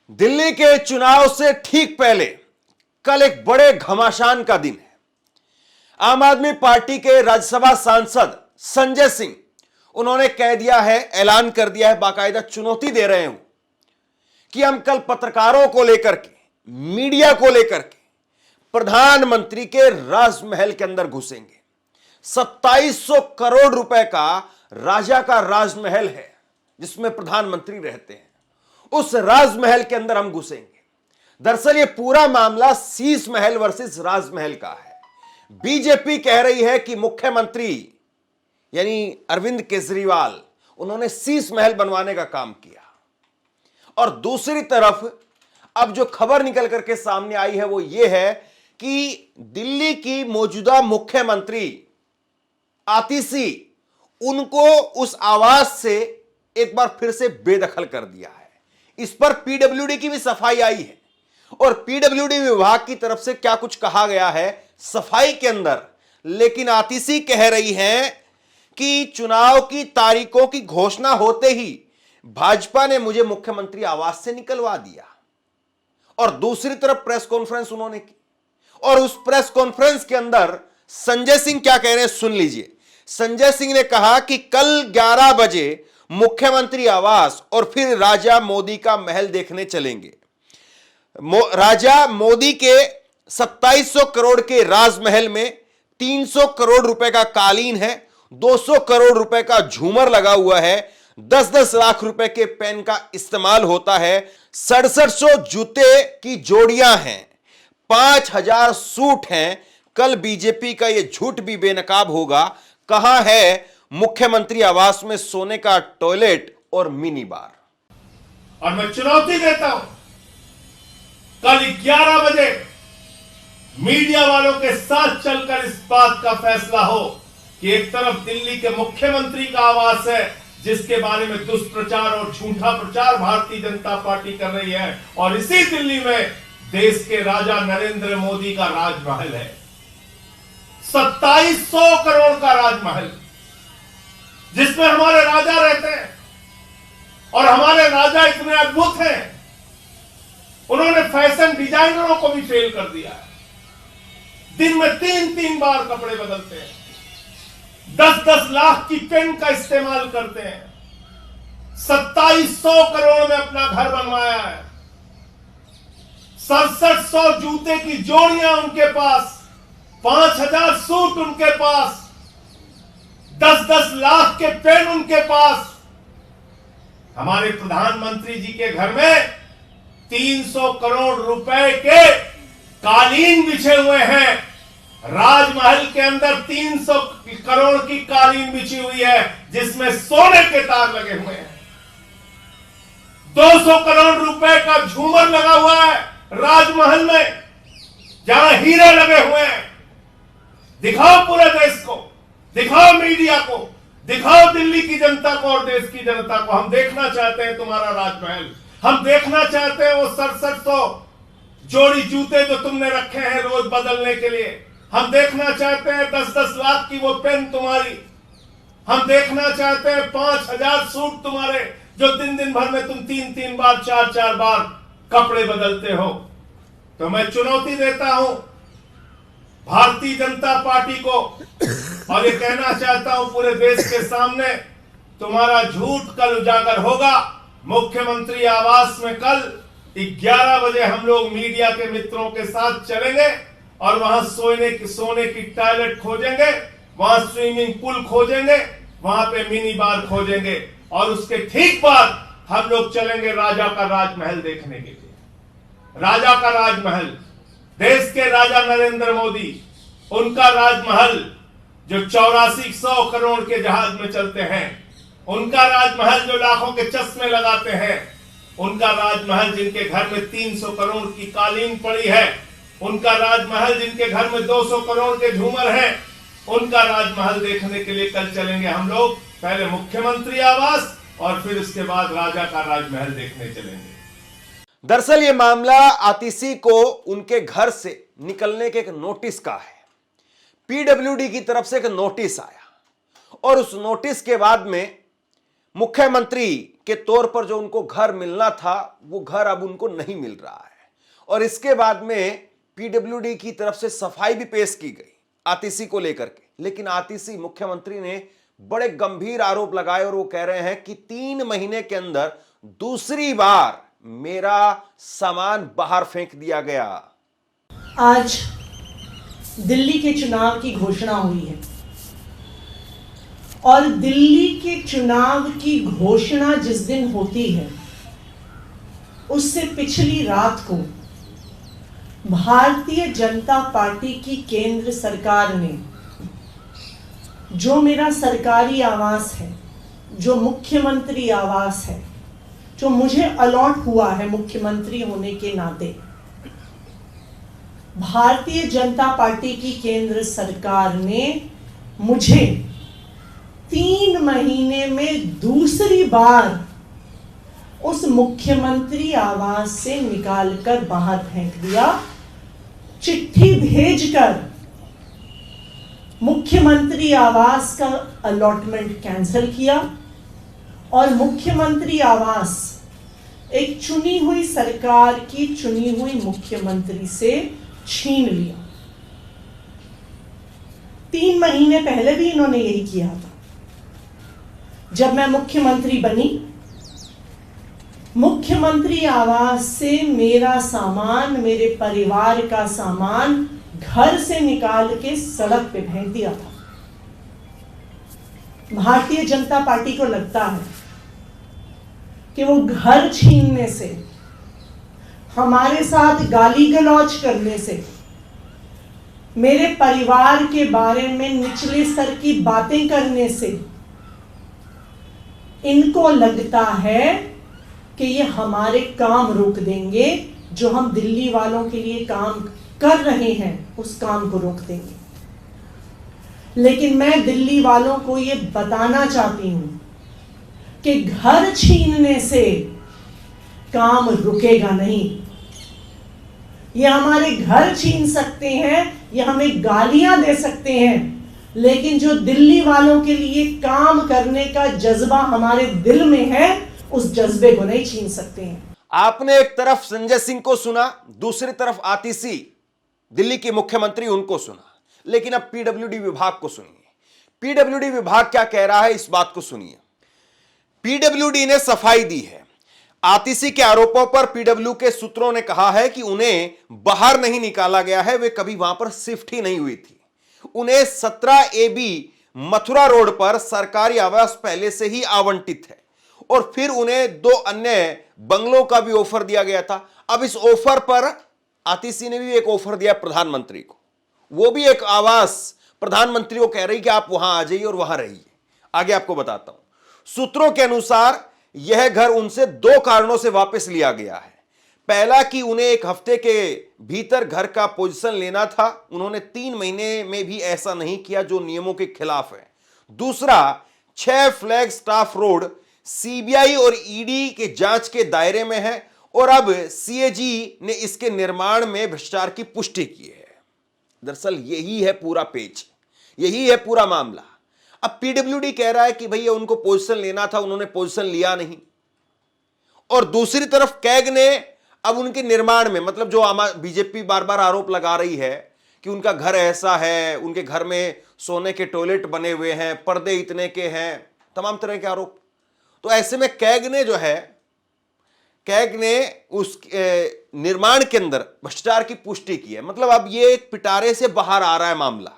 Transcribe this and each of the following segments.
दिल्ली के चुनाव से ठीक पहले कल एक बड़े घमासान का दिन है। आम आदमी पार्टी के राज्यसभा सांसद संजय सिंह, उन्होंने कह दिया है, ऐलान कर दिया है, बाकायदा चुनौती दे रहे हैं कि हम कल पत्रकारों को लेकर के, मीडिया को लेकर के प्रधानमंत्री के राजमहल के अंदर घुसेंगे। 2700 करोड़ रुपए का राजा का राजमहल है जिसमें प्रधानमंत्री रहते हैं। उस राजमहल के अंदर हम घुसेंगे। दरअसल ये पूरा मामला शीश महल वर्सेस राजमहल का है। बीजेपी कह रही है कि मुख्यमंत्री यानी अरविंद केजरीवाल, उन्होंने शीश महल बनवाने का काम किया। और दूसरी तरफ अब जो खबर निकल करके सामने आई है वो ये है कि दिल्ली की मौजूदा मुख्यमंत्री आतिशी, उनको उस आवास से एक बार फिर से बेदखल कर दिया है। इस पर पीडब्ल्यूडी की भी सफाई आई है और पीडब्ल्यूडी विभाग की तरफ से क्या कुछ कहा गया है सफाई के अंदर। लेकिन आतिशी कह रही हैं कि चुनाव की तारीखों की घोषणा होते ही भाजपा ने मुझे मुख्यमंत्री आवास से निकलवा दिया। और दूसरी तरफ प्रेस कॉन्फ्रेंस उन्होंने की और उस प्रेस कॉन्फ्रेंस के अंदर संजय सिंह क्या कह रहे हैं सुन लीजिए। संजय सिंह ने कहा कि कल 11 बजे मुख्यमंत्री आवास और फिर राजा मोदी का महल देखने चलेंगे। राजा मोदी के 2700 करोड़ के राजमहल में 300 करोड़ रुपए का कालीन है, 200 करोड़ रुपए का झूमर लगा हुआ है, 10-10 लाख रुपए के पेन का इस्तेमाल होता है, 6700 जूते की जोड़ियां हैं, 5000 सूट हैं। कल बीजेपी का यह झूठ भी बेनकाब होगा। कहां है मुख्यमंत्री आवास में सोने का टॉयलेट और मिनी बार। और मैं चुनौती देता हूं, कल 11 बजे मीडिया वालों के साथ चलकर इस बात का फैसला हो कि एक तरफ दिल्ली के मुख्यमंत्री का आवास है जिसके बारे में दुष्प्रचार और झूठा प्रचार भारतीय जनता पार्टी कर रही है, और इसी दिल्ली में देश के राजा नरेंद्र मोदी का राजमहल है। 2700 करोड़ का राजमहल जिसमें हमारे राजा रहते हैं। और हमारे राजा इतने अद्भुत हैं, उन्होंने फैशन डिजाइनरों को भी फेल कर दिया है। दिन में 3-3 बार कपड़े बदलते हैं, 10-10 लाख की पेन का इस्तेमाल करते हैं, 2700 करोड़ में अपना घर बनवाया है, 6700 जूते की जोड़ियां उनके पास, 5000 सूट उनके पास, 10-10 लाख के पेन उनके पास। हमारे प्रधानमंत्री जी के घर में 300 करोड़ रुपए के कालीन बिछे हुए हैं। राजमहल के अंदर 300 करोड़ की कालीन बिछी हुई है जिसमें सोने के तार लगे हुए हैं। 200 करोड़ रुपए का झूमर लगा हुआ है राजमहल में जहां हीरे लगे हुए हैं। दिखाओ पूरे देश को, दिखाओ मीडिया को, दिखाओ दिल्ली की जनता को और देश की जनता को। हम देखना चाहते हैं तुम्हारा राजमहल, हम देखना चाहते हैं वो 6700 जोड़ी जूते जो तुमने रखे हैं रोज बदलने के लिए। हम देखना चाहते हैं 10-10 लाख की वो पेन तुम्हारी। हम देखना चाहते हैं 5000 सूट तुम्हारे जो दिन भर में तुम 3-3 बार 4-4 बार कपड़े बदलते हो। तो मैं चुनौती देता हूं भारतीय जनता पार्टी को और ये कहना चाहता हूं पूरे देश के सामने, तुम्हारा झूठ कल उजागर होगा। मुख्यमंत्री आवास में कल 11 बजे हम लोग मीडिया के मित्रों के साथ चलेंगे और वहां सोने की टॉयलेट खोजेंगे, वहां स्विमिंग पूल खोजेंगे, वहां पे मिनी बार खोजेंगे और उसके ठीक बाद हम लोग चलेंगे राजा का राजमहल देखने के लिए। राजा का राजमहल, देश के राजा नरेंद्र मोदी, उनका राजमहल जो 8400 करोड़ के जहाज में चलते हैं, उनका राजमहल जो लाखों के चश्मे लगाते हैं, उनका राजमहल जिनके घर में 300 करोड़ की कालीन पड़ी है, उनका राजमहल जिनके घर में 200 करोड़ के झूमर हैं, उनका राजमहल देखने के लिए कल चलेंगे हम लोग। पहले मुख्यमंत्री आवास और फिर उसके बाद राजा का राजमहल देखने चलेंगे। दरअसल यह मामला आतिशी को उनके घर से निकलने के एक नोटिस का है। पीडब्ल्यूडी की तरफ से एक नोटिस आया और उस नोटिस के बाद में मुख्यमंत्री के तौर पर जो उनको घर मिलना था वो घर अब उनको नहीं मिल रहा है। और इसके बाद में पीडब्ल्यूडी की तरफ से सफाई भी पेश की गई आतिशी को लेकर के, लेकिन आतिशी मुख्यमंत्री ने बड़े गंभीर आरोप लगाए और वो कह रहे हैं कि 3 महीने के अंदर दूसरी बार मेरा सामान बाहर फेंक दिया गया। आज दिल्ली के चुनाव की घोषणा हुई है और दिल्ली के चुनाव की घोषणा जिस दिन होती है उससे पिछली रात को भारतीय जनता पार्टी की केंद्र सरकार ने जो मेरा सरकारी आवास है, जो मुख्यमंत्री आवास है, जो मुझे अलॉट हुआ है मुख्यमंत्री होने के नाते, भारतीय जनता पार्टी की केंद्र सरकार ने मुझे 3 महीने में दूसरी बार उस मुख्यमंत्री आवास से निकालकर बाहर फेंक दिया। चिट्ठी भेजकर मुख्यमंत्री आवास का अलॉटमेंट कैंसिल किया और मुख्यमंत्री आवास एक चुनी हुई सरकार की चुनी हुई मुख्यमंत्री से छीन लिया। 3 महीने पहले भी इन्होंने यही किया था। जब मैं मुख्यमंत्री बनी, मुख्यमंत्री आवास से मेरा सामान, मेरे परिवार का सामान घर से निकाल के सड़क पे फेंक दिया था। भारतीय जनता पार्टी को लगता है कि वो घर छीनने से, हमारे साथ गाली गलौज करने से, मेरे परिवार के बारे में निचले स्तर की बातें करने से इनको लगता है कि ये हमारे काम रोक देंगे, जो हम दिल्ली वालों के लिए काम कर रहे हैं उस काम को रोक देंगे। लेकिन मैं दिल्ली वालों को ये बताना चाहती हूं कि घर छीनने से काम रुकेगा नहीं। ये हमारे घर छीन सकते हैं, ये हमें गालियां दे सकते हैं, लेकिन जो दिल्ली वालों के लिए काम करने का जज्बा हमारे दिल में है, उस जज्बे को नहीं छीन सकते हैं। आपने एक तरफ संजय सिंह को सुना, दूसरी तरफ आतिशी दिल्ली के मुख्यमंत्री उनको सुना, लेकिन अब पीडब्ल्यूडी विभाग को सुनिए। पीडब्ल्यूडी विभाग क्या कह रहा है, इस बात को सुनिए। पीडब्ल्यूडी ने सफाई दी है। आतिशी के आरोपों पर पीडब्ल्यू के सूत्रों ने कहा है कि उन्हें बाहर नहीं निकाला गया है, वे कभी वहां पर शिफ्ट ही नहीं हुई थी। उन्हें 17 AB मथुरा रोड पर सरकारी आवास पहले से ही आवंटित है और फिर उन्हें 2 अन्य बंगलों का भी ऑफर दिया गया था। अब इस ऑफर पर आतिशी ने भी एक ऑफर दिया प्रधानमंत्री को, वो भी एक आवास प्रधानमंत्री को कह रही कि आप वहां आ जाइए और वहां रहिए। आगे आपको बताता हूं। सूत्रों के अनुसार यह घर उनसे 2 कारणों से वापस लिया गया है। पहला कि उन्हें 1 हफ्ते के भीतर घर का पोजीशन लेना था, उन्होंने 3 महीने में भी ऐसा नहीं किया, जो नियमों के खिलाफ है। दूसरा, 6 फ्लैग स्टाफ रोड सीबीआई और ईडी के जांच के दायरे में है और अब सीएजी ने इसके निर्माण में भ्रष्टाचार की पुष्टि की है। दरअसल यही है पूरा पेज, यही है पूरा मामला। अब पीडब्ल्यूडी कह रहा है कि भैया उनको पोजीशन लेना था, उन्होंने पोजीशन लिया नहीं, और दूसरी तरफ कैग ने अब उनके निर्माण में, मतलब जो बीजेपी बार बार आरोप लगा रही है कि उनका घर ऐसा है, उनके घर में सोने के टॉयलेट बने हुए हैं, पर्दे इतने के हैं, तमाम तरह के आरोप। तो ऐसे में कैग ने उस निर्माण के अंदर भ्रष्टाचार की पुष्टि की है। मतलब अब ये एक पिटारे से बाहर आ रहा है मामला।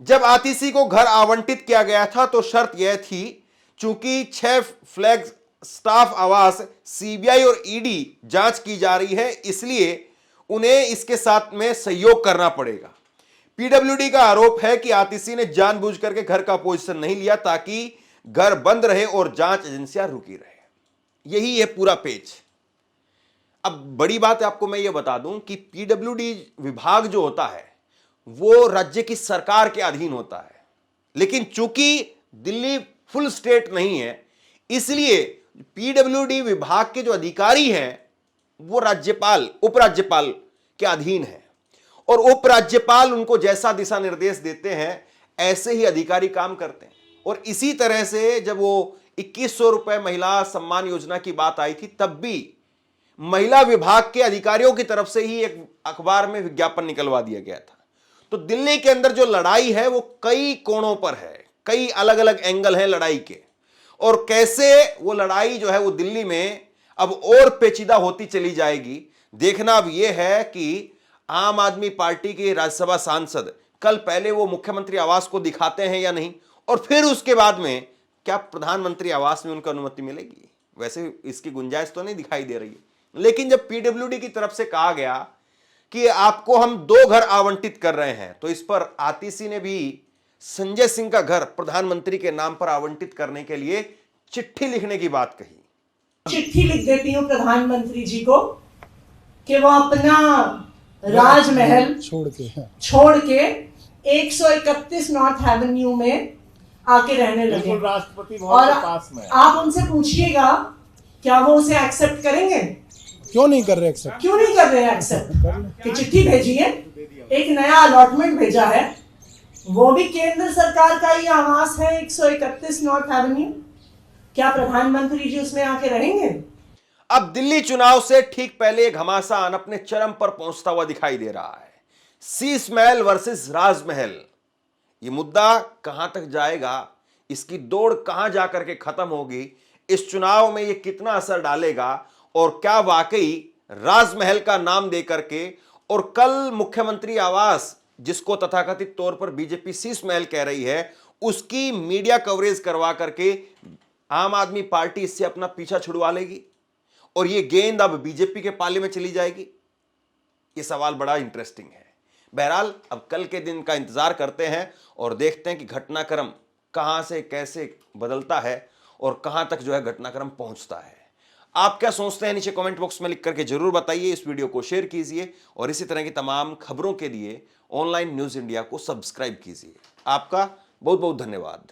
जब आतिशी को घर आवंटित किया गया था तो शर्त यह थी, चूंकि 6 फ्लैग स्टाफ आवास सीबीआई और ईडी जांच की जा रही है, इसलिए उन्हें इसके साथ में सहयोग करना पड़ेगा। पीडब्ल्यूडी का आरोप है कि आतिशी ने जानबूझकर के घर का पोजीशन नहीं लिया ताकि घर बंद रहे और जांच एजेंसियां रुकी रहे। यही है पूरा पेज। अब बड़ी बात आपको मैं ये बता दूं कि पीडब्ल्यूडी विभाग जो होता है वो राज्य की सरकार के अधीन होता है, लेकिन चूंकि दिल्ली फुल स्टेट नहीं है, इसलिए पीडब्ल्यूडी विभाग के जो अधिकारी हैं वो राज्यपाल, उपराज्यपाल के अधीन है और उपराज्यपाल उनको जैसा दिशा निर्देश देते हैं ऐसे ही अधिकारी काम करते हैं। और इसी तरह से जब वो 2100 रुपए महिला सम्मान योजना की बात आई थी, तब भी महिला विभाग के अधिकारियों की तरफ से ही एक अखबार में विज्ञापन निकलवा दिया गया था। तो दिल्ली के अंदर जो लड़ाई है वो कई कोणों पर है, कई अलग अलग एंगल हैं लड़ाई के, और कैसे वो लड़ाई जो है वो दिल्ली में अब और पेचीदा होती चली जाएगी। देखना अब यह है कि आम आदमी पार्टी के राज्यसभा सांसद कल पहले वो मुख्यमंत्री आवास को दिखाते हैं या नहीं, और फिर उसके बाद में क्या प्रधानमंत्री आवास में उनको अनुमति मिलेगी। वैसे इसकी गुंजाइश तो नहीं दिखाई दे रही है, लेकिन जब पीडब्ल्यूडी की तरफ से कहा गया कि आपको हम 2 घर आवंटित कर रहे हैं, तो इस पर आतिशी ने भी संजय सिंह का घर प्रधानमंत्री के नाम पर आवंटित करने के लिए चिट्ठी लिखने की बात कही। चिट्ठी लिख देती हूं प्रधानमंत्री जी को कि वो अपना राजमहल छोड़ के 131 नॉर्थ एवेन्यू में आके रहने लगे, राष्ट्रपति भवन और के पास में। आप उनसे पूछिएगा क्या वो उसे एक्सेप्ट करेंगे। क्यों नहीं कर रहे एक्सेप्ट? क्यों नहीं कर रहे एक्सेप्ट? कि चिट्ठी भेजी है, एक नया अलॉटमेंट भेजा है, वो भी केंद्र सरकार का ही आवास है 131 नॉर्थ एवेन्यू। क्या प्रधानमंत्री जी उसमें आके रहेंगे? अब दिल्ली चुनाव से ठीक पहले घमासान अपने चरम पर पहुंचता हुआ दिखाई दे रहा है। शीश महल वर्सेस राजमहल, ये मुद्दा कहां तक जाएगा, इसकी दौड़ कहां जाकर के खत्म होगी, इस चुनाव में ये कितना असर डालेगा, और क्या वाकई राजमहल का नाम देकर के और कल मुख्यमंत्री आवास जिसको तथाकथित तौर पर बीजेपी शीश महल कह रही है, उसकी मीडिया कवरेज करवा करके आम आदमी पार्टी इससे अपना पीछा छुड़वा लेगी और ये गेंद अब बीजेपी के पाले में चली जाएगी। ये सवाल बड़ा इंटरेस्टिंग है। बहरहाल अब कल के दिन का इंतजार करते हैं और देखते हैं कि घटनाक्रम कहां से कैसे बदलता है और कहां तक जो है घटनाक्रम पहुंचता है। आप क्या सोचते हैं नीचे कमेंट बॉक्स में लिख करके जरूर बताइए। इस वीडियो को शेयर कीजिए और इसी तरह की तमाम खबरों के लिए ऑनलाइन न्यूज़ इंडिया को सब्सक्राइब कीजिए। आपका बहुत बहुत धन्यवाद।